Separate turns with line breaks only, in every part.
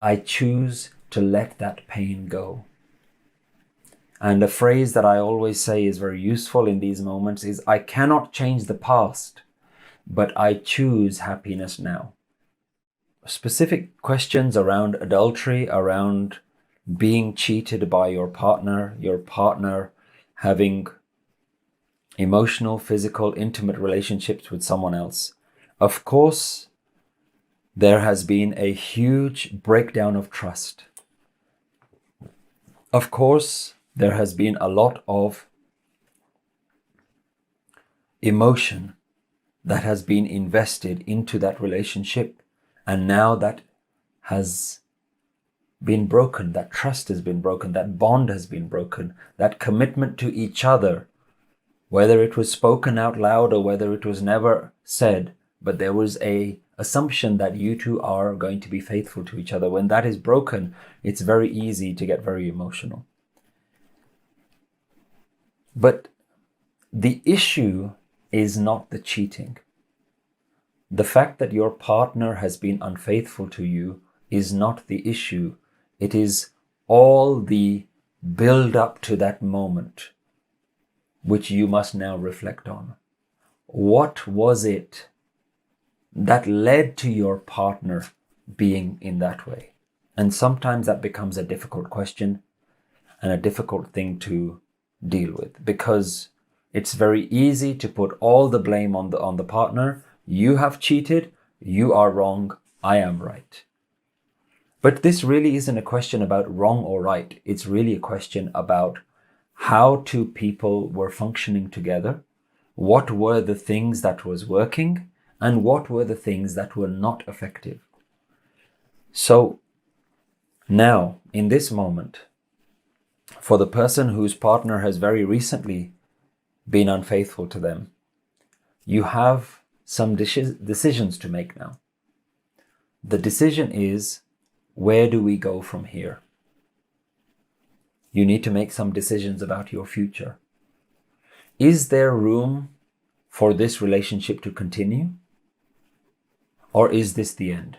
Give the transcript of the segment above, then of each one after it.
I choose to let that pain go. And a phrase that I always say is very useful in these moments is, I cannot change the past, but I choose happiness now. Specific questions around adultery, around being cheated by your partner having emotional, physical, intimate relationships with someone else. Of course, there has been a huge breakdown of trust. Of course, there has been a lot of emotion that has been invested into that relationship, and now that has been broken, that trust has been broken, that bond has been broken, that commitment to each other, whether it was spoken out loud or whether it was never said, but there was a assumption that you two are going to be faithful to each other. When that is broken, it's very easy to get very emotional. But the issue is not the cheating. The fact that your partner has been unfaithful to you is not the issue. It is all the build up to that moment, which you must now reflect on. What was it that led to your partner being in that way? And sometimes that becomes a difficult question and a difficult thing to deal with, because it's very easy to put all the blame on the partner. You have cheated, you are wrong, I am right. But this really isn't a question about wrong or right. It's really a question about how two people were functioning together, what were the things that was working, and what were the things that were not effective. So now, in this moment, for the person whose partner has very recently been unfaithful to them, you have some decisions to make now. The decision is, where do we go from here? You need to make some decisions about your future. Is there room for this relationship to continue? Or is this the end?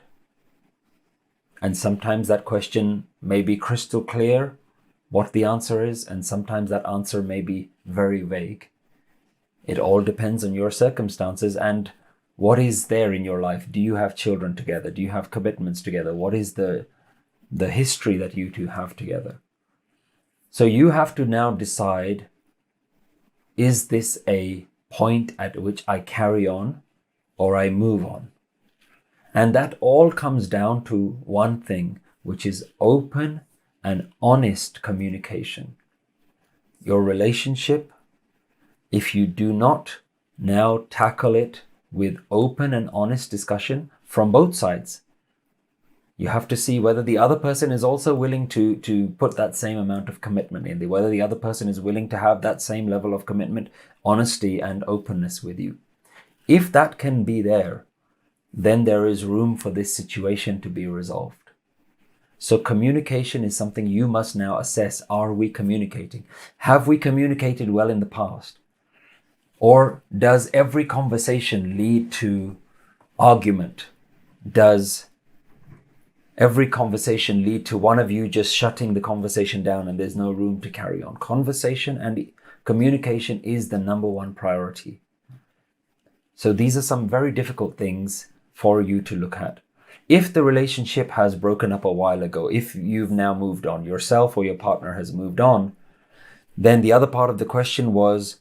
And sometimes that question may be crystal clear what the answer is, and sometimes that answer may be very vague. It all depends on your circumstances and what is there in your life. Do you have children together? Do you have commitments together? What is the history that you two have together? So you have to now decide, is this a point at which I carry on or I move on? And that all comes down to one thing, which is open and honest communication. Your relationship, if you do not now tackle it with open and honest discussion from both sides, you have to see whether the other person is also willing to put that same amount of commitment in, whether the other person is willing to have that same level of commitment, honesty, and openness with you. If that can be there, then there is room for this situation to be resolved. So communication is something you must now assess. Are we communicating? Have we communicated well in the past? Or does every conversation lead to argument? Does every conversation lead to one of you just shutting the conversation down and there's no room to carry on? Conversation and communication is the number one priority. So these are some very difficult things for you to look at. If the relationship has broken up a while ago, if you've now moved on, yourself or your partner has moved on, then the other part of the question was,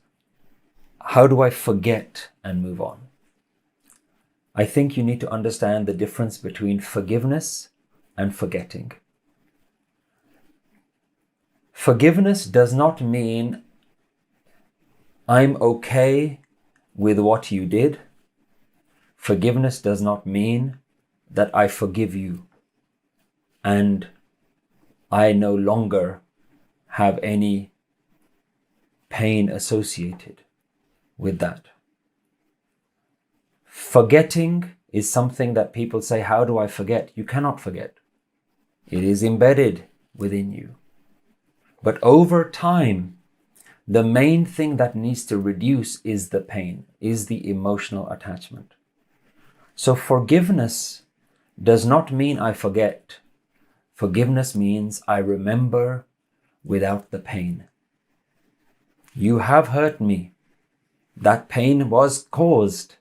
how do I forget and move on? I think you need to understand the difference between forgiveness and forgetting. Forgiveness does not mean I'm okay with what you did. Forgiveness does not mean that I forgive you and I no longer have any pain associated with that. Forgetting is something that people say, how do I forget? You cannot forget. It is embedded within you. But over time, the main thing that needs to reduce is the pain, is the emotional attachment. So forgiveness does not mean I forget. Forgiveness means I remember without the pain. You have hurt me. That pain was caused,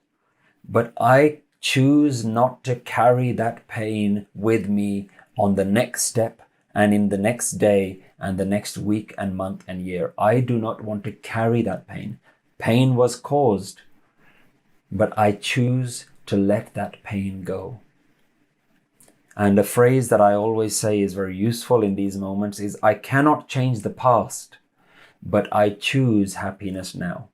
but I choose not to carry that pain with me on the next step and in the next day and the next week and month and year. I do not want to carry that pain. Pain was caused, but I choose to let that pain go. And a phrase that I always say is very useful in these moments is, I cannot change the past, but I choose happiness now.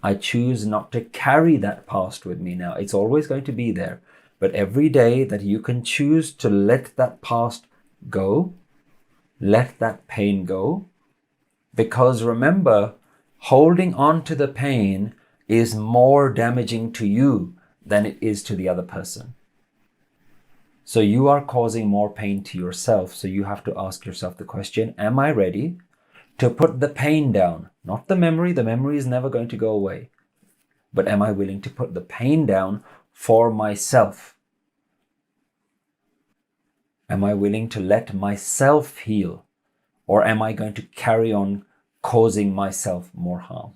I choose not to carry that past with me now. It's always going to be there. But every day that you can choose to let that past go, let that pain go. Because remember, holding on to the pain is more damaging to you than it is to the other person. So you are causing more pain to yourself. So you have to ask yourself the question, am I ready to put the pain down? Not the memory. The memory is never going to go away. But am I willing to put the pain down for myself? Am I willing to let myself heal? Or am I going to carry on causing myself more harm?